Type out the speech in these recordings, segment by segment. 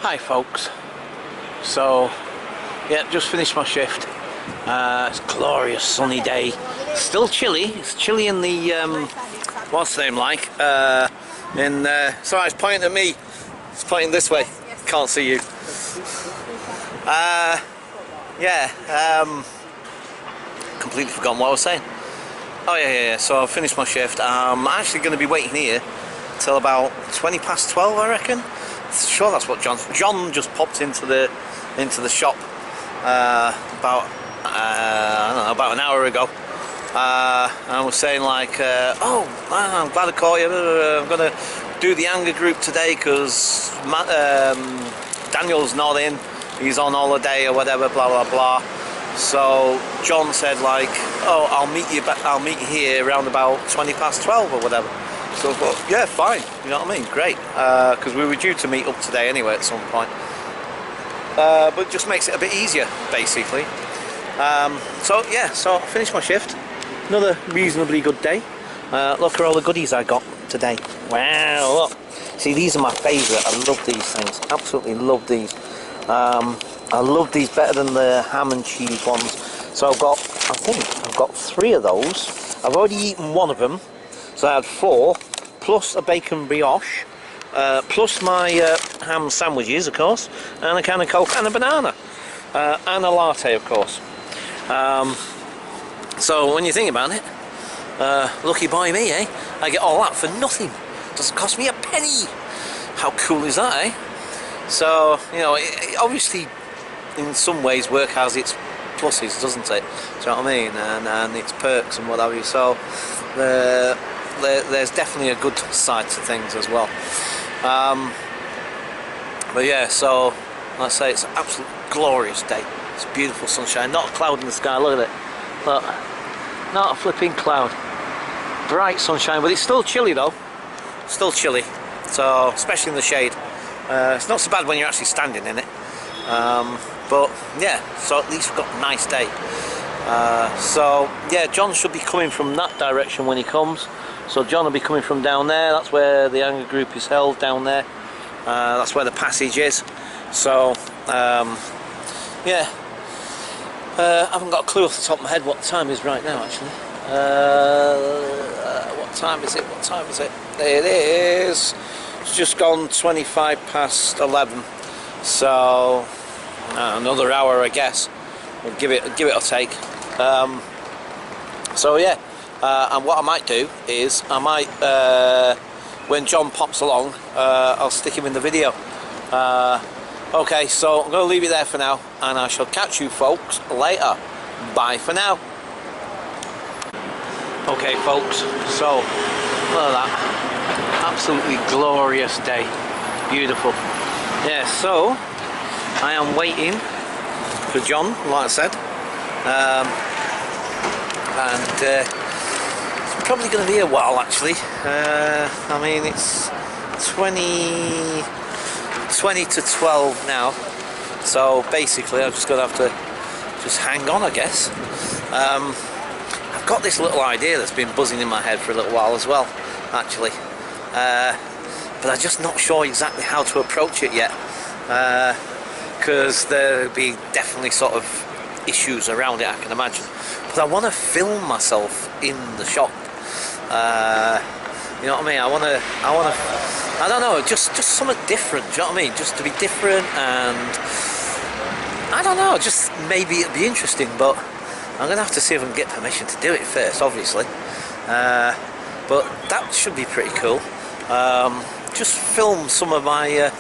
Hi folks, so yeah, just finished my shift. It's a glorious sunny day, still chilly. It's chilly in the what's the name like sorry, it's pointing at me, it's pointing this way, can't see you. Completely forgotten what I was saying. Oh yeah, so I finished my shift. I'm actually going to be waiting here till about 20 past 12, I reckon. Sure, that's what John just popped into the shop about I don't know, about an hour ago, and I was saying like, oh man, I'm glad I caught you. I'm gonna do the anger group today because Daniel's not in, he's on holiday or whatever, blah blah blah. So John said like, oh, I'll meet you here around about 20 past 12 or whatever. So I thought, yeah, fine, you know what I mean, great, because we were due to meet up today anyway at some point, but it just makes it a bit easier, basically. So yeah, so I finished my shift, another reasonably good day. Look at all the goodies I got today. Wow, look, see, these are my favourite. I love these things, absolutely love these. I love these better than the ham and cheese ones. So I think I've got 3 of those. I've already eaten one of them. So I had 4, plus a bacon brioche, plus my ham sandwiches, of course, and a can of Coke and a banana, and a latte, of course. So when you think about it, lucky boy me, eh? I get all that for nothing. Doesn't cost me a penny. How cool is that, eh? So, you know, it obviously in some ways work has its pluses, doesn't it? Do you know what I mean? And its perks and what have you. So there's definitely a good side to things as well. But yeah, so like I say, it's an absolute glorious day. It's beautiful sunshine, not a cloud in the sky. Look at it, look, not a flipping cloud. Bright sunshine, but it's still chilly though. Still chilly. So especially in the shade. It's not so bad when you're actually standing in it. But yeah, so at least we've got a nice day. So yeah, John should be coming from that direction when he comes. So John will be coming from down there. That's where the anger group is held, down there. That's where the passage is. So yeah, I haven't got a clue off the top of my head what the time is right now, actually. What time is it? What time is it? It is. It's just gone 25 past 11. So another hour, I guess. We'll give it a take. So yeah, and what I might do is I might, when John pops along, I'll stick him in the video. Okay, so I'm going to leave it there for now, and I shall catch you folks later. Bye for now. Okay folks, so look at that, absolutely glorious day, beautiful. Yeah, so I am waiting for John, like I said, and it's probably going to be a while actually. I mean, it's 20 to 12 now, so basically I'm just going to have to just hang on, I guess. I've got this little idea that's been buzzing in my head for a little while as well, actually, but I'm just not sure exactly how to approach it yet, because there'll be definitely sort of issues around it, I can imagine. But I want to film myself in the shop. You know what I mean? I want to. I don't know, just something different. Do you know what I mean? Just to be different, and I don't know. Just maybe it'd be interesting, but I'm gonna have to see if I can get permission to do it first, obviously. But that should be pretty cool. Just film some of my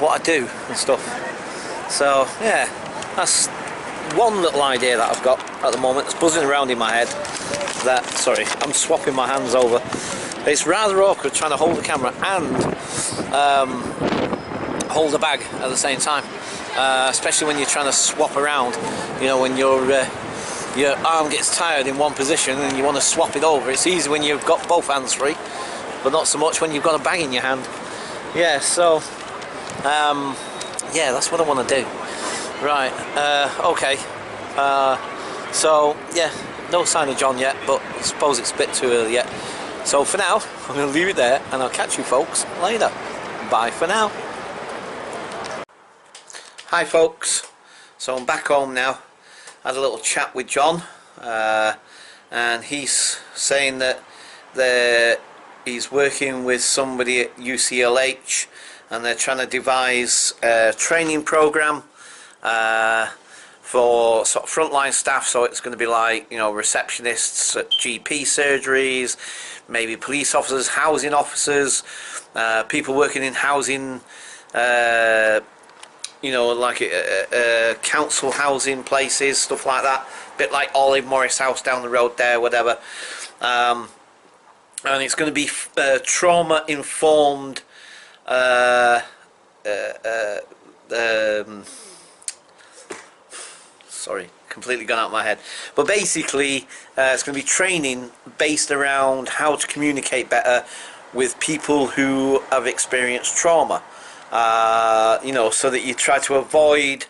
what I do and stuff. So yeah, that's one little idea that I've got at the moment. It's buzzing around in my head. Sorry, I'm swapping my hands over. It's rather awkward trying to hold the camera and hold the bag at the same time, especially when you're trying to swap around. You know, when your arm gets tired in one position and you want to swap it over. It's easy when you've got both hands free, but not so much when you've got a bag in your hand. Yeah, so yeah, that's what I want to do. Right, okay. So yeah, no sign of John yet, but I suppose it's a bit too early yet. So for now, I'm going to leave it there, and I'll catch you folks later. Bye for now. Hi folks, so I'm back home now. Had a little chat with John, and he's saying that he's working with somebody at UCLH and they're trying to devise a training program for sort of frontline staff. So it's going to be like, you know, receptionists at GP surgeries, maybe police officers, housing officers, people working in housing, you know, like council housing places, stuff like that. Bit like Olive Morris House down the road there, whatever. And it's going to be trauma informed. Sorry, completely gone out of my head. But basically, it's going to be training based around how to communicate better with people who have experienced trauma. You know, so that you try to avoid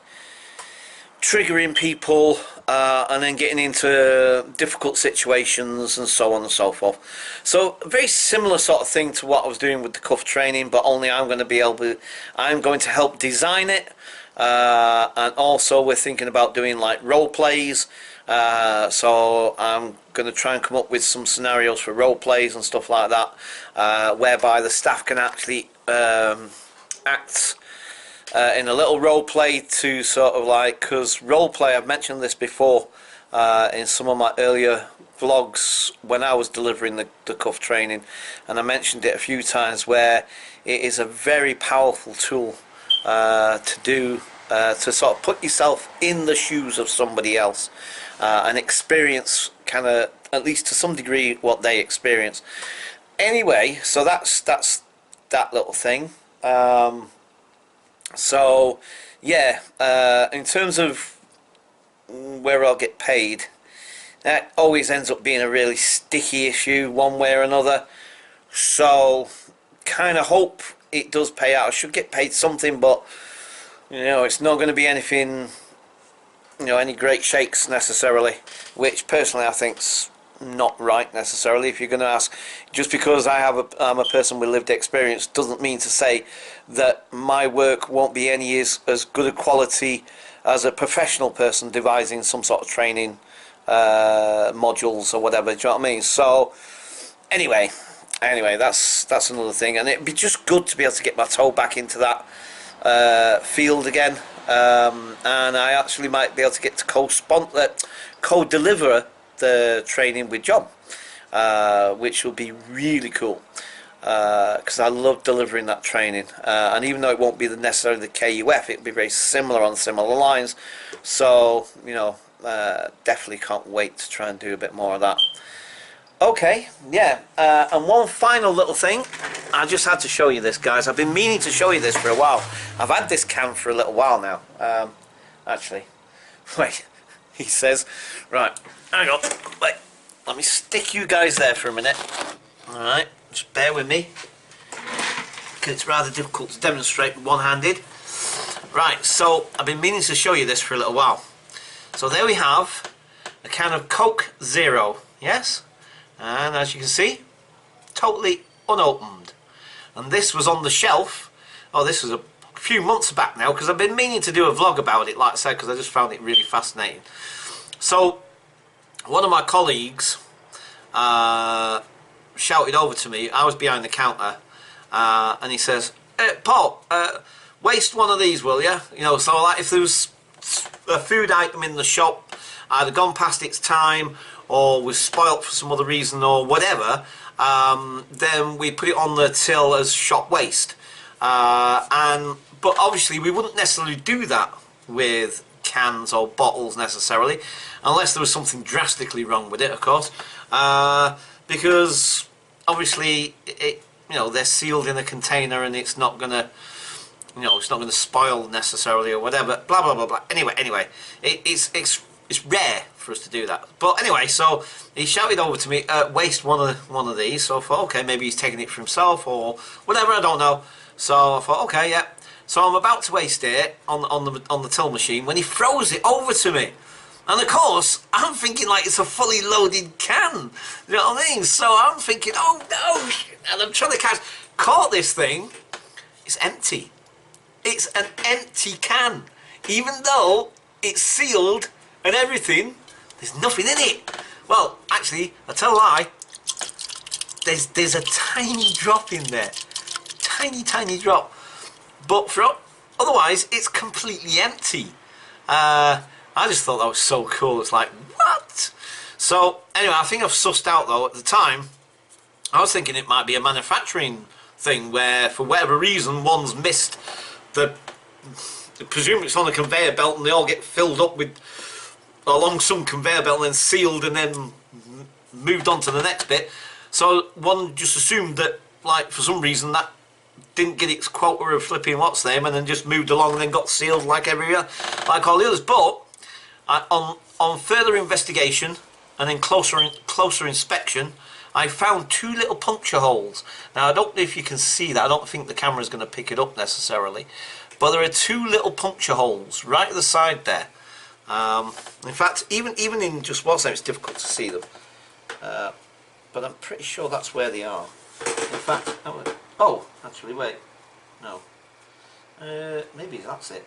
triggering people and then getting into difficult situations and so on and so forth. So a very similar sort of thing to what I was doing with the cuff training, but only I'm going to help design it, and also we're thinking about doing like role plays. So I'm going to try and come up with some scenarios for role plays and stuff like that, whereby the staff can actually act in a little role play to sort of like, because role play, I've mentioned this before in some of my earlier vlogs when I was delivering the cuff training, and I mentioned it a few times, where it is a very powerful tool to do, to sort of put yourself in the shoes of somebody else and experience kind of, at least to some degree, what they experience. Anyway, so that's that little thing. So yeah, in terms of where I'll get paid, that always ends up being a really sticky issue one way or another. So kind of hope it does pay out. I should get paid something, but you know, it's not going to be anything, you know, any great shakes necessarily, which personally I think's not right necessarily. If you're going to ask, just because I'm a person with lived experience doesn't mean to say that my work won't be any as good a quality as a professional person devising some sort of training modules or whatever. Do you know what I mean? So anyway, that's another thing, and it'd be just good to be able to get my toe back into that field again, and I actually might be able to get to co-deliver the training with John, which will be really cool, because I love delivering that training, and even though it won't be necessarily the KUF, it'll be very similar on similar lines. So you know, definitely can't wait to try and do a bit more of that. Okay, yeah, and one final little thing, I just had to show you this, guys. I've been meaning to show you this for a while. I've had this can for a little while now. Actually, wait, he says, right, hang on, wait, let me stick you guys there for a minute. Alright, just bear with me, because it's rather difficult to demonstrate one-handed. Right, so I've been meaning to show you this for a little while. So there we have a can of Coke Zero, yes? And as you can see, totally unopened. And this was on the shelf, oh, this was a few months back now, because I've been meaning to do a vlog about it, like I said, because I just found it really fascinating. So one of my colleagues shouted over to me. I was behind the counter, and he says, "Hey, Paul, waste one of these, will you?" You know, so like if there was a food item in the shop, either gone past its time or was spoilt for some other reason or whatever, then we put it on the till as shop waste. But obviously we wouldn't necessarily do that with cans or bottles necessarily, unless there was something drastically wrong with it, of course, because obviously you know, they're sealed in a container and it's not gonna, you know, it's not gonna spoil necessarily or whatever, blah blah blah blah. Anyway, it's rare for us to do that. But anyway, so he shouted over to me, waste one of these. So I thought, okay, maybe he's taking it for himself or whatever, I don't know. So I thought, okay, yeah. So I'm about to waste it on the till machine when he throws it over to me. And of course, I'm thinking like it's a fully loaded can. You know what I mean? So I'm thinking, oh no! And I'm trying to caught this thing. It's empty. It's an empty can. even though it's sealed and everything, there's nothing in it. Well, actually, I tell a lie, there's a tiny drop in there. Tiny drop. But otherwise, it's completely empty. I just thought that was so cool. It's like, what? So, anyway, I think I've sussed out, though, at the time, I was thinking it might be a manufacturing thing where, for whatever reason, one's missed the... Presumably it's on a conveyor belt and they all get filled up with along some conveyor belt and then sealed and then moved on to the next bit. So one just assumed that, like, for some reason that didn't get its quota of flipping what's name and then just moved along and then got sealed like like all the others. But on further investigation and then closer inspection, I found two little puncture holes. Now I don't know if you can see that. I don't think the camera's going to pick it up necessarily, but there are two little puncture holes right at the side there. In fact, even in just one it's difficult to see them, but I'm pretty sure that's where they are. In fact, oh, actually, wait, no, maybe that's it.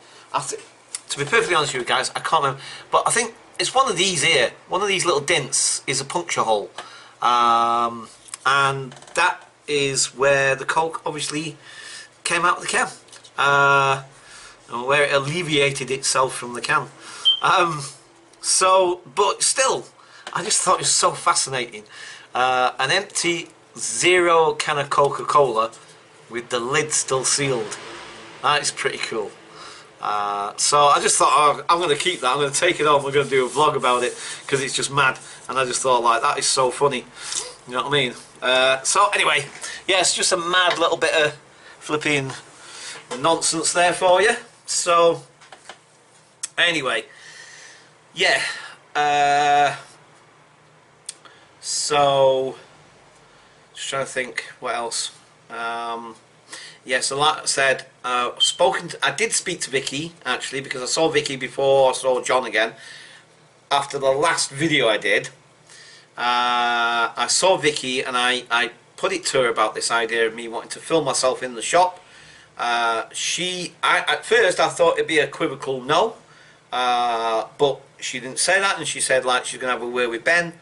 To be perfectly honest with you guys, I can't remember, but I think it's one of these here. One of these little dents is a puncture hole, and that is where the Coke obviously came out of the can, where it alleviated itself from the can. But still, I just thought it was so fascinating. An empty zero can of Coca-Cola with the lid still sealed. That is pretty cool. So I just thought, oh, I'm going to keep that. I'm going to take it on. We're going to do a vlog about it because it's just mad. And I just thought, like, that is so funny. You know what I mean? So anyway, yeah, it's just a mad little bit of flipping nonsense there for you. So anyway, yeah. So just trying to think what else. Yeah, so like I said, I did speak to Vicky actually, because I saw Vicky before I saw John again. After the last video I did, I saw Vicky and I put it to her about this idea of me wanting to film myself in the shop. At first I thought it'd be a equivocal no, but she didn't say that, and she said like she's gonna have a word with Ben.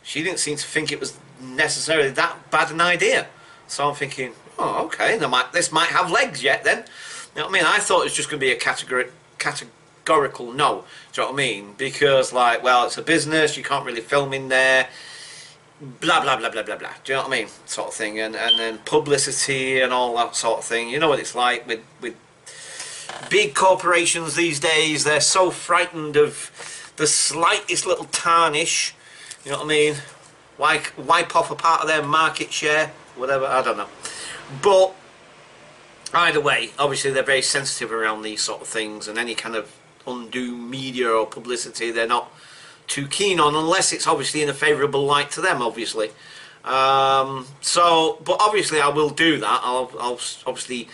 She didn't seem to think it was necessarily that bad an idea. So I'm thinking, oh, okay, this might have legs yet then. You know what I mean? I thought it was just going to be a categorical no. Do you know what I mean? Because, like, well, it's a business, you can't really film in there, blah, blah, blah, blah, blah, blah. Do you know what I mean? Sort of thing. And then publicity and all that sort of thing. You know what it's like with big corporations these days. They're so frightened of the slightest little tarnish. You know what I mean? Wipe off a part of their market share, whatever, I don't know. But either way, obviously they're very sensitive around these sort of things, and any kind of undue media or publicity they're not too keen on, unless it's obviously in a favourable light to them, obviously. But obviously I will do that. I'll obviously,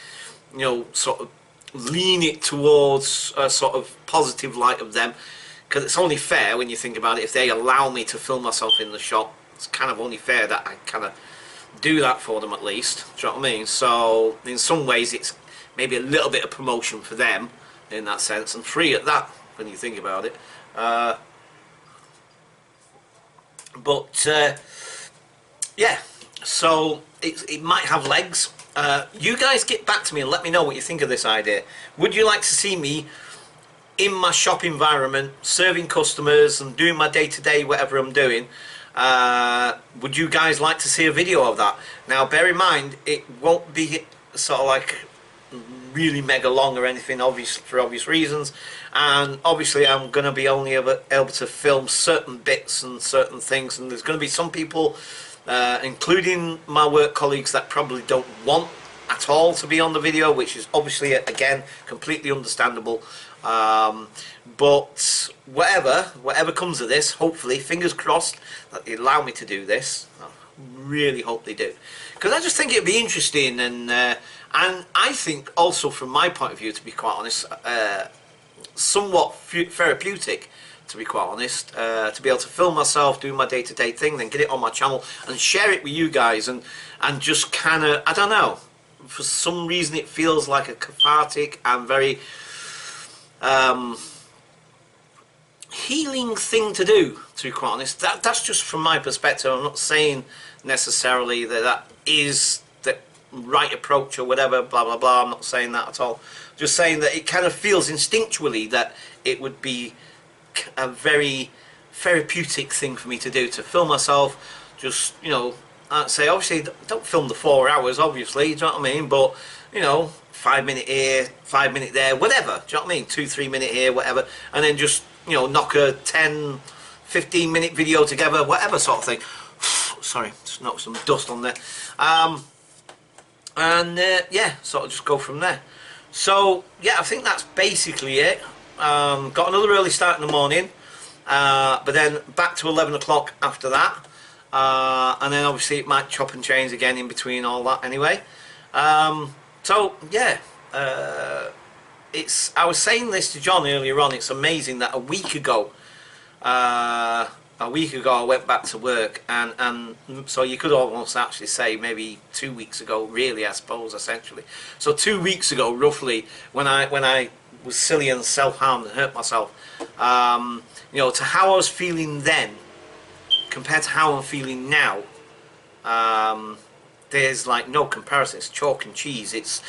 you know, sort of lean it towards a sort of positive light of them, because it's only fair when you think about it. If they allow me to film myself in the shop, it's kind of only fair that I kind of do that for them at least. Do you know what I mean? So in some ways it's maybe a little bit of promotion for them in that sense, and free at that when you think about it. Yeah, so it might have legs. You guys get back to me and let me know what you think of this idea. Would you like to see me in my shop environment serving customers and doing my day-to-day whatever I'm doing? Would you guys like to see a video of that? Now bear in mind, it won't be sort of like really mega long or anything, for obvious reasons, and obviously I'm going to be only able to film certain bits and certain things, and there's going to be some people, including my work colleagues, that probably don't want at all to be on the video, which is obviously, again, completely understandable. But whatever comes of this, hopefully, fingers crossed that they allow me to do this. I really hope they do, because I just think it'd be interesting, and I think also from my point of view, to be quite honest, somewhat therapeutic, to be quite honest, to be able to film myself doing my day-to-day thing, then get it on my channel and share it with you guys, and just kind of, I don't know, for some reason it feels like a cathartic and very healing thing to do, to be quite honest. That's just from my perspective. I'm not saying necessarily that is the right approach or whatever, blah blah blah. I'm not saying that at all. Just saying that it kind of feels instinctually that it would be a very therapeutic thing for me to do, to film myself. Just, you know, I'd say obviously don't film the 4 hours, obviously, do you know what I mean, but you know, 5 minute here, 5 minute there, whatever, do you know what I mean, 2-3 minute here, whatever, and then just, you know, knock a 10-15 minute video together, whatever sort of thing. Sorry, just knocked some dust on there. Yeah, sort of just go from there. So yeah, I think that's basically it. Got another early start in the morning, but then back to 11 o'clock after that, and then obviously it might chop and change again in between all that anyway. So yeah, I was saying this to John earlier on, it's amazing that a week ago I went back to work, and so you could almost actually say maybe 2 weeks ago, really, I suppose, essentially. So 2 weeks ago, roughly, when I was silly and self-harmed and hurt myself, you know, to how I was feeling then compared to how I'm feeling now, there's like no comparison. It's chalk and cheese. It's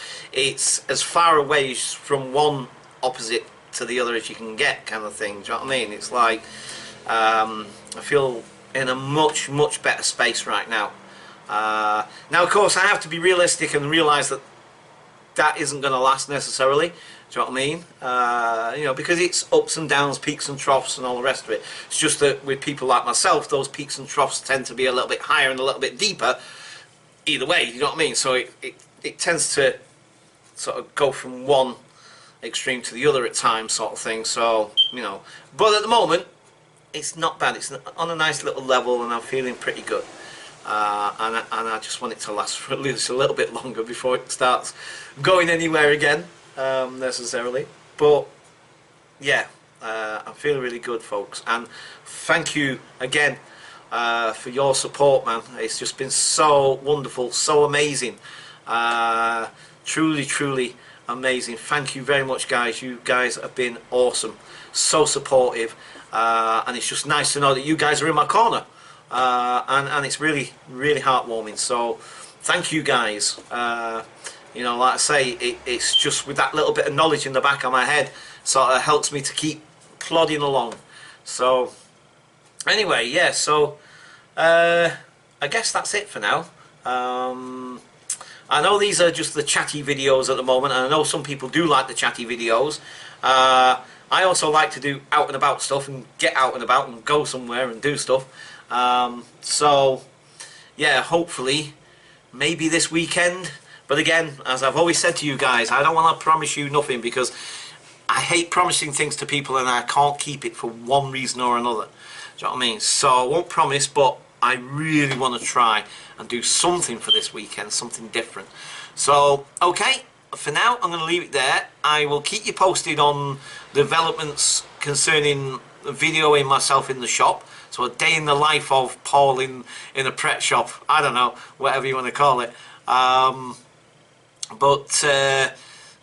as far away from one opposite to the other as you can get, kind of thing. Do you know what I mean? It's like I feel in a much better space right now. Now, of course, I have to be realistic and realise that that isn't going to last necessarily. Do you know what I mean? You know, because it's ups and downs, peaks and troughs and all the rest of it. It's just that with people like myself, those peaks and troughs tend to be a little bit higher and a little bit deeper either way, you know what I mean? So it tends to sort of go from one extreme to the other at times, sort of thing. So, you know, but at the moment it's not bad. It's on a nice little level and I'm feeling pretty good. And I just want it to last for at least a little bit longer before it starts going anywhere again, necessarily. But yeah, I'm feeling really good, folks, and thank you again for your support, man. It's just been so wonderful, so amazing, truly amazing. Thank you very much, guys. You guys have been awesome, so supportive, and it's just nice to know that you guys are in my corner, and it's really heartwarming. So thank you, guys. You know, like I say, it's just with that little bit of knowledge in the back of my head, sort of helps me to keep plodding along. So anyway, yeah, so I guess that's it for now. I know these are just the chatty videos at the moment, and I know some people do like the chatty videos. I also like to do out and about stuff and get out and about and go somewhere and do stuff. So yeah, hopefully maybe this weekend. But again, as I've always said to you guys, I don't want to promise you nothing, because I hate promising things to people and I can't keep it for one reason or another. Do you know what I mean? So I won't promise, but I really want to try and do something for this weekend, something different. So, okay, for now I'm going to leave it there. I will keep you posted on developments concerning videoing myself in the shop. So a day in the life of Paul in a pret shop. I don't know, whatever you want to call it.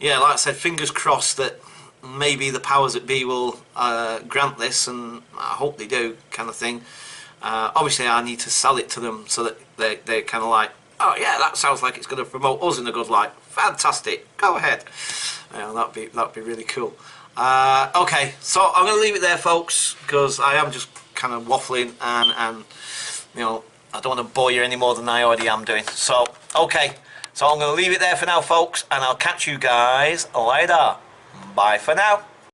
Yeah, like I said, fingers crossed that maybe the powers that be will grant this, and I hope they do, kind of thing. Obviously I need to sell it to them so that they're kind of like, oh yeah, that sounds like it's going to promote us in a good light. Fantastic, go ahead. That'd be really cool. Okay, so I'm going to leave it there, folks, because I am just kind of waffling, and you know, I don't want to bore you any more than I already am doing. So okay, so I'm going to leave it there for now, folks, and I'll catch you guys later. Bye for now.